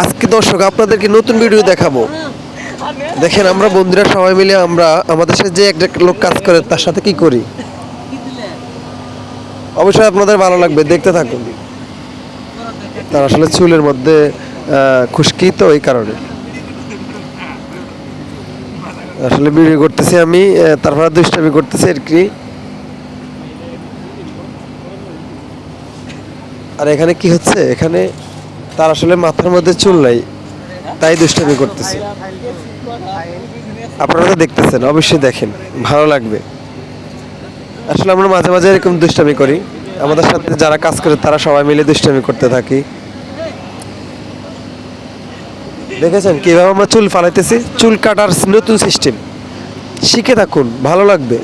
আজকে দর্শক আপনাদেরকে নতুন ভিডিও দেখাবো। দেখেন আমরা বন্ধুরা সবাই মিলে আমরা আমাদের সাথে যে একটা লোক কাজ করে তার সাথে কি করি, অবশ্যই আপনাদের ভালো লাগবে, দেখতে থাকুন। তার আসলে চুলের মধ্যে খুশকি, তো এই কারণে আসলে ভিডিও করতেছি আমি, তারপরে দুষ্টামি করতেছি আর কি। আর এখানে কি হচ্ছে, এখানে তার আসলে মাথার মধ্যে চুল নাই, তাই দুষ্টামি করতেছে। আপনারা তো দেখতেছেন, অবশ্যই দেখেন, ভালো লাগবে। আসলে আমরা মাঝে মাঝে এরকম দুষ্টামি করি, আমাদের সাথে যারা কাজ করে তারা সবাই মিলে দুষ্টামি করতে থাকি। দেখেছেন কিভাবে আমরা চুল ফালাইতেছি, চুল কাটার নতুন সিস্টেম, শিখে থাকুন, ভালো লাগবে।